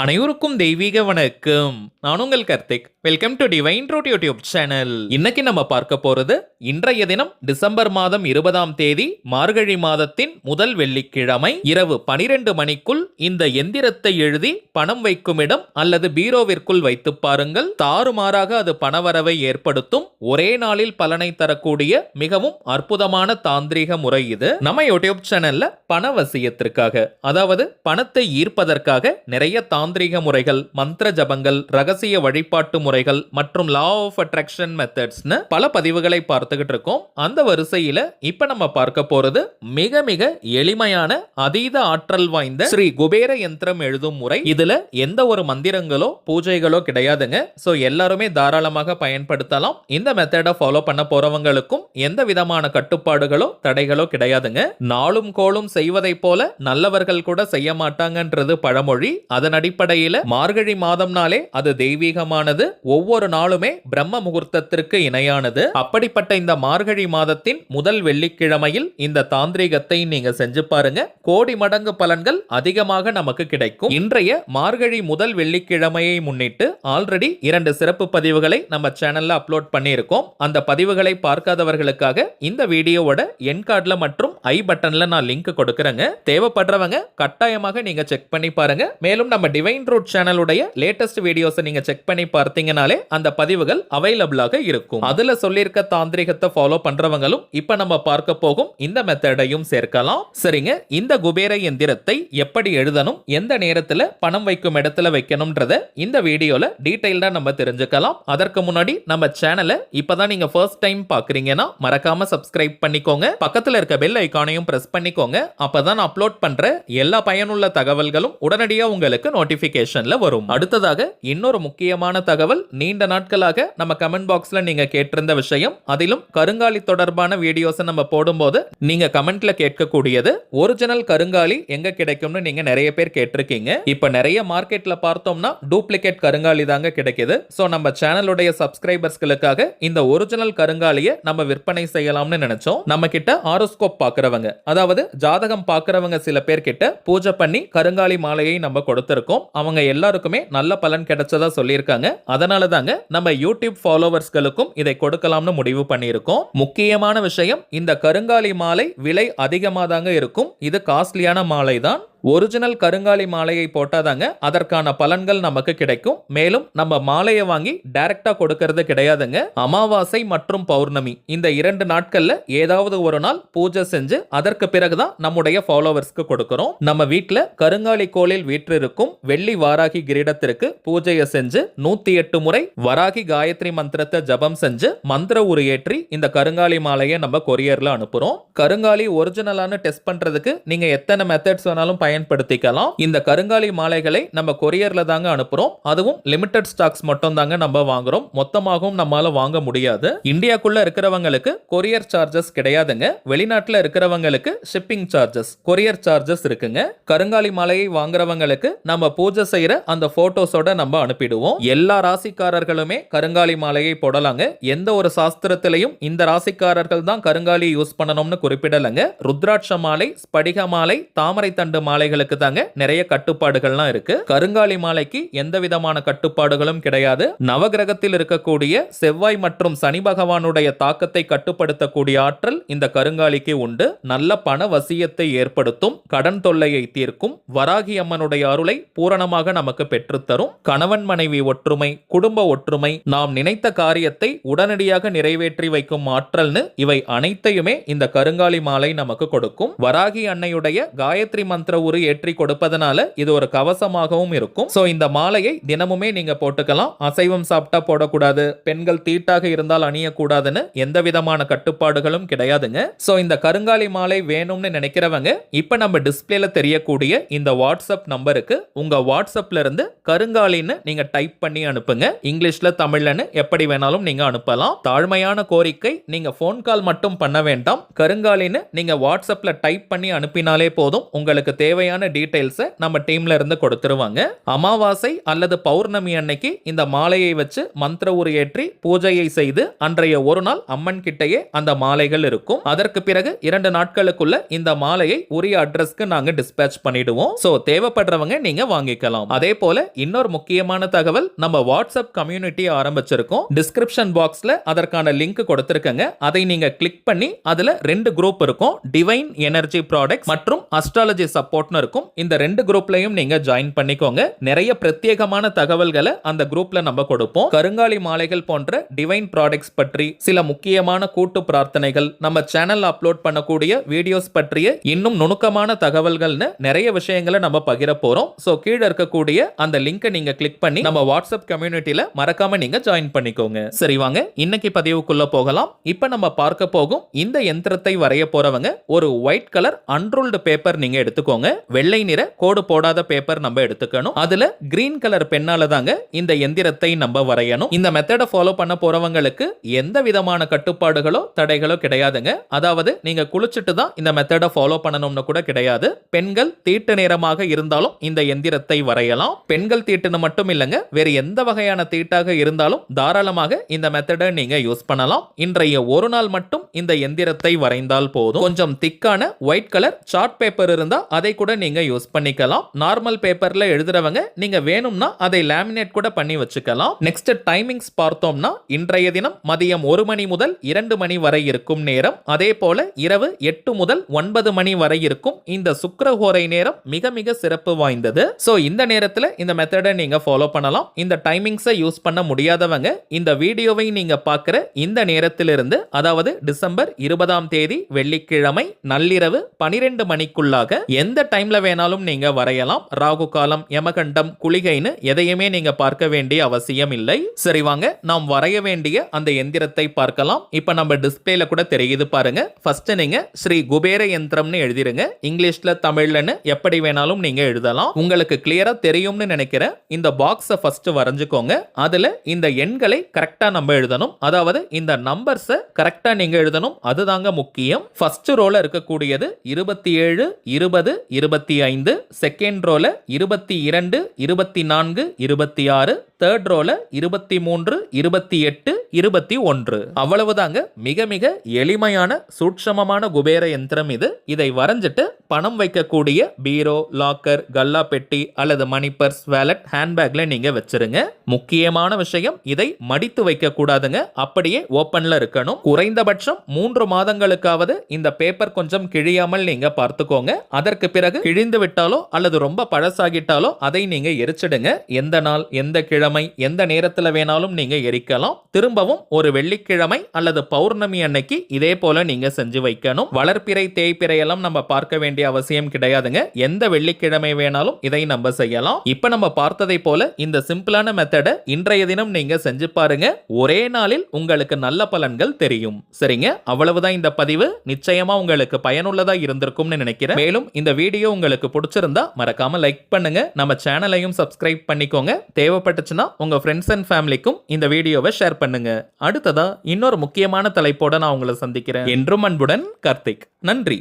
அனைவருக்கும் தெய்வீக வணக்கம். நான் உங்கள் Karthik. Welcome to divine truth YouTube channel. இன்னைக்கு நம்ம பார்க்க போறது இன்றைய தினம் டிசம்பர் மாதம் 20ஆம் தேதி மார்கழி மாதத்தின் முதல் வெள்ளிக்கிழமை இரவு 12 மணிக்குள் இந்த எந்திரத்தை எழுதி பணம் வைக்கும் இடம் அல்லது பீரோவிற்குள் வைத்து பாருங்கள். தாறுமாறாக அது பணவரவை ஏற்படுத்தும் ஒரே நாளில் பலனை தரக்கூடிய மிகவும் அற்புதமான தாந்திரீக முறை இது. நம்ம யூடியூப் சேனல்ல பணவசியத்திற்காக, அதாவது பணத்தை ஈர்ப்பதற்காக நிறைய தாந்திரீக முறைகள், மந்திர ஜபங்கள், ரகசிய வழிபாட்டு முறைகள் மற்றும் லா ஆஃப் அட்ராக்ஷன் மெத்தட்ஸ்னு பல பதிவுகளை பார்த்துக்கிட்டு இருக்கோம். அந்த வரிசையில இப்ப நம்ம பார்க்க போறது மிக மிக எளிமையான அதீத ஆற்றல் வாய்ந்த ஸ்ரீ குபேர யந்திரம் எழுதும் முறை. இதுல எந்த ஒரு மந்திரங்களோ பூஜைகளோ கிடையாதுங்க. சோ எல்லாருமே தாராளமாக பயன்படுத்தலாம். இந்த மெத்தடை ஃபாலோ பண்ண போறவங்களுக்கும் எந்த விதமான கட்டுப்பாடுகளோ தடைகளோ கிடையாதுங்க. நாளும் கோளும் செய்வதை போல நல்லவர்கள் கூட செய்ய மாட்டாங்கன்றது பழமொழி. அதன் அடிப்படையில் மார்கழி மாதம்னாலே அது தெய்வீகமானது, ஒவ்வொரு நாளுமே பிரம்ம முகூர்த்தத்திற்கு இணையானது. அப்படிப்பட்ட இந்த மார்கழி மாதத்தின் முதல் வெள்ளிக்கிழமையில் இந்த தாந்திரிகத்தை நீங்க செஞ்சு பாருங்க. கோடி மடங்கு பலன்கள் அதிகமாக நமக்கு கிடைக்கும். இன்றைய மார்கழி முதல் வெள்ளிக்கிழமையை முன்னிட்டு ஆல்ரெடி 2 சிறப்பு பதிவுகளை நம்ம சேனல்ல அப்லோட் பண்ணியிருக்கோம். அந்த பதிவுகளை பார்க்காதவர்களுக்காக இந்த வீடியோவோட என் கார்டுல மற்றும் ஐ பட்டன்ல நான் லிங்க் கொடுக்கறேங்க. தேவைப்படுறவங்க கட்டாயமாக நீங்க செக் பண்ணி பாருங்க. மேலும் நம்ம டிவைன் ட்ரூத் சேனலுடைய லேட்டஸ்ட் வீடியோஸ் நீங்க செக் பண்ணி பார்த்தீங்கனாலே அந்த பதிவுகள் அவைலபிளாக இருக்கும். அதுல சொல்லியிருக்க தாந்திரிகத்தை ஃபாலோ பண்றவங்களும் இப்ப நம்ம பார்க்க போகும் இந்த மெத்தடையும் சேர்க்கலாம். சரிங்க, இந்த குபேர எந்திரத்தை எப்படி எழுதணும், எந்த நேரத்துல பணம் வைக்கும் இடத்துல வைக்கணும்ன்றத இந்த வீடியோல டீடைல்டா நம்ம தெரிஞ்சுக்கலாம். அதற்கு முன்னாடி நம்ம சேனலை இப்பதான் நீங்க ஃபர்ஸ்ட் டைம் பாக்குறீங்கன்னா மறக்காம சப்ஸ்கிரைப் பண்ணிக்கோங்க. பக்கத்துல இருக்க பெல் ஐகானையும் பிரஸ் பண்ணிக்கோங்க. அப்பதான் அப்லோட் பண்ற எல்லா பயனுள்ள தகவல்களும் உடனடியாக உங்களுக்கு நோட்டிபிகேஷன்ல வரும். அடுத்ததாக இன்னொரு முக்கியமான தகவல், நீண்ட நாட்களாக நம்ம கமெண்ட் பாக்ஸ்ல நீங்க கேட்டிருந்த விஷயம், அதிலும் கருங்காலி தொடர்பான வீடியோஸ் நம்ம போடும்போது நீங்க கமெண்ட்ல கேட்கக்கூடியது ஒரிஜினல் கருங்காலி எங்க கிடைக்கும்னு நீங்க நிறைய பேர் கேட்டிருக்கீங்க. இப்ப நிறைய மார்க்கெட்ல பார்த்தோம்னா டூப்ளிகேட் கருங்காலி தாங்க கிடைக்குது. சோ நம்ம சேனலுடைய சப்ஸ்கிரைபர்ஸ்களுக்காக இந்த ஒரிஜினல் கருங்காலியை நம்ம விற்பனை செய்யலாம்னு நினைச்சோம். நம்ம கிட்ட ஆரோஸ்கோப் பாக்குறவங்க, அதாவது ஜாதகம் பாக்குறவங்க சில பேர் கிட்ட பூஜை பண்ணி கருங்காலி மாலையை நம்ம கொடுத்திருக்கோம். அவங்க எல்லாருக்குமே நல்ல பலன் கிடைச்சதா சொல்லியிருக்காங்க. அதனால தாங்க நம்ம யூடியூப் ஃபாலோவர்ஸ்களுக்கும் இதை கொடுக்கலாம்னு முடிவு பண்ணியிருக்கோம். முக்கியமான விஷயம், இந்த கருங்காலி மாலை விலை அதிகமாக தாங்க இருக்கும். இது காஸ்ட்லியான மாலை தான். ஒரிஜினல் கருங்காலி மாலையை போட்டாதாங்க அதற்கான பலன்கள் நமக்கு கிடைக்கும். மேலும் நம்ம மாலையை வாங்கி டைரக்டா கொடுக்கிறது கிடையாதுங்க. அமாவாசை மற்றும் பௌர்ணமி இந்த 2 நாட்கள்ல ஏதாவது ஒரு நாள் பூஜை செஞ்சு அதற்கு பிறகுதான் நம்முடைய ஃபாலோவர்ஸ்க்கு கொடுக்கிறோம். நம்ம வீட்டுல கருங்காலி கோலில் வீற்றிருக்கும் வெள்ளி வாராகி கிரீடத்திற்கு பூஜையை செஞ்சு 108 முறை வராகி காயத்ரி மந்திரத்தை ஜபம் செஞ்சு மந்திர உரையேற்றி இந்த கருங்காலி மாலையை நம்ம கொரியர்ல அனுப்புறோம். கருங்காலி ஒரிஜினலான டெஸ்ட் பண்றதுக்கு நீங்க எத்தனை மெத்தட்ஸ் வேணாலும் பயன்படுத்திக்கலாம். இந்த கருங்காலி மாலைகளை நம்ம கொரியர்ல தாங்க அனுப்புறோம். அதுவும் லிமிடெட் ஸ்டாக்ஸ் மட்டும் தாங்க நம்ம வாங்குறோம். மொத்தமாகவும் நம்மால வாங்க முடியாது. இந்தியாக்குள்ள இருக்கிறவங்களுக்கு கொரியர் சார்ஜஸ் கிடையாதுங்க. வெளிநாட்டுல இருக்கிறவங்களுக்கு ஷிப்பிங் சார்ஜஸ், கொரியர் சார்ஜஸ் இருக்குங்க. கருங்காலி மாலையை வாங்குறவங்களுக்கு நம்ம பூஜை செய்யற அந்த போட்டோஸோட நம்ம அனுப்பிடுவோம். எல்லா ராசிக்காரர்களுமே கருங்காலி மாலையை போடலாங்க. எந்த ஒரு சாஸ்திரத்திலையும் இந்த ராசிக்காரர்கள் தான் கருங்காலி யூஸ் பண்ணணும்னு குறிப்பிடலங்க. ருத்ராட்ச மாலை, ஸ்படிக மாலை, தாமரை தண்டு மாலைகளுக்கு தாங்க நிறைய கட்டுப்பாடுகள்லாம் இருக்கு. கருங்காலி மாலைக்கு எந்த விதமான கட்டுப்பாடுகளும் கிடையாது. நவகிரகத்தில் இருக்கக்கூடிய செவ்வாய் மற்றும் சனி பகவானுடைய தாக்கத்தை கட்டுப்படுத்தக்கூடிய ஆற்றல் இந்த கருங்காலிக்கு உண்டு. நல்ல பண வசியத்தை ஏற்படுத்தும், கடன் தொல்லையை தீர்க்கும், வராகி அம்மனுடைய அருளை பூரணமாக நமக்கு பெற்றுத்தரும், கணவன் மனைவி ஒற்றுமை, குடும்ப ஒற்றுமை, நாம் நினைத்த காரியத்தை உடனடியாக நிறைவேற்றி வைக்கும் ஆற்றல்னு இவை அனைத்தையுமே இந்த கருங்காலி மாலை நமக்கு கொடுக்கும். வராகி அன்னையுடைய காயத்ரி மந்திர உரு ஏற்றி கொடுப்பதனால இது ஒரு கவசமாகவும் இருக்கும். சோ இந்த மாலையை தினமுமே நீங்க போட்டுக்கலாம். அசைவம் சாப்பிட்டா போடக்கூடாது, பெண்கள் தீட்டாக இருந்தால் அணியக்கூடாதுன்னு எந்த விதமான கட்டுப்பாடுகளும் கிடையாதுங்க. சோ இந்த கருங்காலி மாலை வேணும்னு நினைக்கிறவங்க இப்ப நம்ம டிஸ்பிளேல தெரியக்கூடிய இந்த வாட்ஸ்அப் நம்பருக்கு உங்க வாட்ஸ்அப்ல இருந்து கருங்காலின்னு நீங்க டைப் பண்ணி அனுப்புங்க. இங்கிலீஷ்ல தமிழ்லன்னு எப்படி வேணாலும் நீங்க அனுப்பலாம். தாழ்மையான கோரிக்கை, நீங்க போன் கால் மட்டும் பண்ண வேண்டாம். கருங்காலின்னு நீங்க வாட்ஸ்அப்ல டைப் பண்ணி அனுப்பினாலே போதும். உங்களுக்கு தேவை தேவையான டீடைல்ஸை நம்ம டீம்ல இருந்து கொடுத்துருவாங்க. அமாவாசை அல்லது பௌர்ணமி அன்னைக்கு இந்த மாலையை வச்சு மந்திர உரையேற்றி பூஜையை செய்து அன்றைய ஒரு நாள் அம்மன் கிட்டையே அந்த மாலைகள் இருக்கும். அதற்கு பிறகு 2 நாட்களுக்குள்ள இந்த மாலையை உரிய அட்ரஸ்க்கு நாங்க டிஸ்பேட்ச் பண்ணிடுவோம். சோ தேவைப்படுறவங்க நீங்க வாங்கிக்கலாம். அதே போல இன்னொரு முக்கியமான தகவல், நம்ம வாட்ஸ்அப் கம்யூனிட்டி ஆரம்பிச்சிருக்கோம். டிஸ்கிரிப்ஷன் பாக்ஸ்ல அதற்கான லிங்க் கொடுத்திருக்கங்க. அதை நீங்க கிளிக் பண்ணி அதுல 2 குரூப் இருக்கும். டிவைன் எனர்ஜி ப்ராடக்ட்ஸ் மற்றும் அஸ்ட்ராலஜி சப்போர்ட்னு இருக்கும். இந்த 2 குரூப்லயும் நீங்க ஜாயின் பண்ணிக்கோங்க. நிறைய பிரத்யேகமான தகவல்களை அந்த குரூப்ல நம்ம கொடுப்போம். கருங்காலி மாலைகள் போன்ற டிவைன் ப்ராடக்ட்ஸ் பற்றி, சில முக்கியமான கூட்டு பிரார்த்தனைகள், நம்ம சேனல் அப்லோட் பண்ணக்கூடிய வீடியோஸ் பற்றிய இன்னும் நுணுக்கமான தகவல்கள்னு நிறைய விஷயங்களை நம்ம பகிர போறோம். சோ கீழ இருக்கக்கூடிய அந்த லிங்கை நீங்க கிளிக் பண்ணி நம்ம வாட்ஸ்அப் கம்யூனிட்டில மறக்காம நீங்க ஜாயின் பண்ணிக்கோங்க. சரி, வாங்க இன்னைக்கு பதிவுக்குள்ள போகலாம். இப்ப நம்ம பார்க்க போகும் இந்த யந்திரத்தை வரைய போறவங்க ஒரு ஒயிட் கலர் அன்ரூல்டு பேப்பர் நீங்க எடுத்துக்கோங்க. வெள்ளை நிற கோடு போடாத பேப்பர் நம்ம எடுத்துக்கணும். அதுல கிரீன் கலர் பெண்ணால தாங்க இந்த எந்திரத்தை நம்ம வரையணும். இந்த மெத்தடை ஃபாலோ பண்ண போறவங்களுக்கு எந்த விதமான கட்டுப்பாடுகளோ தடைகளோ கிடையாதுங்க. அதாவது நீங்க குளிச்சுட்டு தான் இந்த மெத்தடை ஃபாலோ பண்ணணும்னு கூட கிடையாது. பெண்கள் தீட்டு நேரமாக இருந்தாலும் இந்த எந்திரத்தை வரையலாம். பெண்கள் தீட்டுன்னு மட்டும் இல்லைங்க, வேறு எந்த வகையான தீட்டாக இருந்தாலும் தாராளமாக இந்த மெத்தடை நீங்க யூஸ் பண்ணலாம். இன்றைய ஒரு நாள் மட்டும் இந்த எந்திரத்தை வரைந்தால் போதும். கொஞ்சம் திக்கான ஒயிட் கலர் சார்ட் பேப்பர் இருந்தா அதை கூட நீங்க யூஸ் பண்ணிக்கலாம். நார்மல் பேப்பர்ல எழுதுறவங்க நீங்க வேணும்னா அதை லேமினேட் கூட பண்ணி வச்சுக்கலாம். நெக்ஸ்ட் டைமிங்ஸ் பார்த்தோம்னா, இன்றைய தினம் மதியம் 1 மணி முதல் 2 மணி வரை இருக்கும் நேரம். அதே போல இரவு 8 முதல் 9 மணி வரை இருக்கும். இந்த சுக்கிரஹோரை நேரம் மிக மிக சிறப்பு வாய்ந்தது. சோ இந்த நேரத்துல இந்த மெத்தடை நீங்க ஃபாலோ பண்ணலாம். இந்த டைமிங்ஸை யூஸ் பண்ண முடியாதவங்க இந்த வீடியோவை நீங்க பார்க்கிற இந்த நேரத்திலிருந்து, அதாவது டிசம்பர் 20ஆம் தேதி வெள்ளிக்கிழமை நள்ளிரவு 12 மணிக்குள்ளாக எந்த டைம்ல வேணாலும் நீங்க வரையலாம். ராகு காலம், யமகண்டம், குளிகைன்னு எதையுமே நீங்க பார்க்க வேண்டிய அவசியம் இல்லை. சரி, வாங்க நாம் வரைய வேண்டிய அந்த எந்திரத்தை பார்க்கலாம். இப்ப நம்ம டிஸ்பிளேல கூட தெரியுது பாருங்க. ஃபர்ஸ்ட் நீங்க ஸ்ரீ குபேர யந்திரம்னு எழுதிருங்க. இங்கிலீஷ்ல தமிழ்லன்னு எப்படி வேணாலும் நீங்க எழுதலாம். உங்களுக்கு கிளியரா தெரியும்னு நினைக்கிறேன். இந்த பாக்ஸை ஃபர்ஸ்ட் வரைஞ்சுக்கோங்க. அதுல இந்த எண்களை கரெக்டா நம்ம எழுதணும். அதாவது இந்த நம்பர்ஸை கரெக்டா நீங்க எழுதணும். அதுதாங்க முக்கியம். ஃபர்ஸ்ட் ரோல இருக்கக்கூடியது 27, 20, 25. செகண்ட் ரோல 22, 24, 26. தேர்ட் ரோல 23, 28, 21. அவ்வளவுதாங்க. மிக மிக எளிமையான சூட்சமமான குபேர யந்திரம் இது. இதை வரைஞ்சிட்டு பணம் வைக்கக்கூடிய பீரோ, லாக்கர், கல்லா பெட்டி அல்லது மணி பர்ஸ், வேலட், ஹேண்ட்பேக்ல நீங்க வச்சிருங்க. முக்கியமான விஷயம், இதை மடித்து வைக்க கூடாதுங்க. அப்படியே ஓபன்ல இருக்கணும். குறைந்தபட்சம் 3 மாதங்களுக்காவது இந்த பேப்பர் கொஞ்சம் கிழியாமல் நீங்க பார்த்துக்கோங்க. அதற்கு பிறகு கிழிந்து விட்டாலோ அல்லது ரொம்ப பழசாகிட்டாலோ அதை நீங்க எரிச்சிடுங்க. எந்த நாள், எந்த கிழமை, எந்த நேரத்துல வேணாலும் நீங்க எரிக்கலாம். திரும்பவும் ஒரு வெள்ளிக்கிழமை அல்லது பௌர்ணமி அன்னைக்கு இதே போல நீங்க செஞ்சு வைக்கணும். வளர்ப்பிறை, தேய்பிறை எல்லாம் நம்ம பார்க்க வேண்டிய அவசியம் கிடையாதுங்க. எந்த வெள்ளிக்கிழமை வேணாலும் இதை நம்ம செய்யலாம். இப்ப நம்ம பார்த்ததை போல இந்த சிம்பிளான மெத்தடை இன்றைய தினம் நீங்க செஞ்சு பாருங்க. ஒரே நாளில் உங்களுக்கு நல்ல பலன்கள் தெரியும். சரிங்க, அவ்வளவுதான் இந்த பதிவு. நிச்சயமா உங்களுக்கு பயனுள்ளதா இருந்திருக்கும்னு நினைக்கிறேன். மேலும் இந்த வீடியோ உங்களுக்கு பிடிச்சிருந்தா மறக்காம லைக் பண்ணுங்க. நம்ம சேனலையும் சப்ஸ்கிரைப் பண்ணிக்கோங்க. தேவைப்பட்டுச்சுன்னா உங்க ஃப்ரெண்ட்ஸ் அண்ட் ஃபேமிலிக்கும் இந்த வீடியோவை ஷேர் பண்ணுங்க. அடுத்ததா இன்னொரு முக்கியமான தலைப்போட நான் உங்களை சந்திக்கிறேன். என்றும் அன்புடன் கார்த்திக். நன்றி.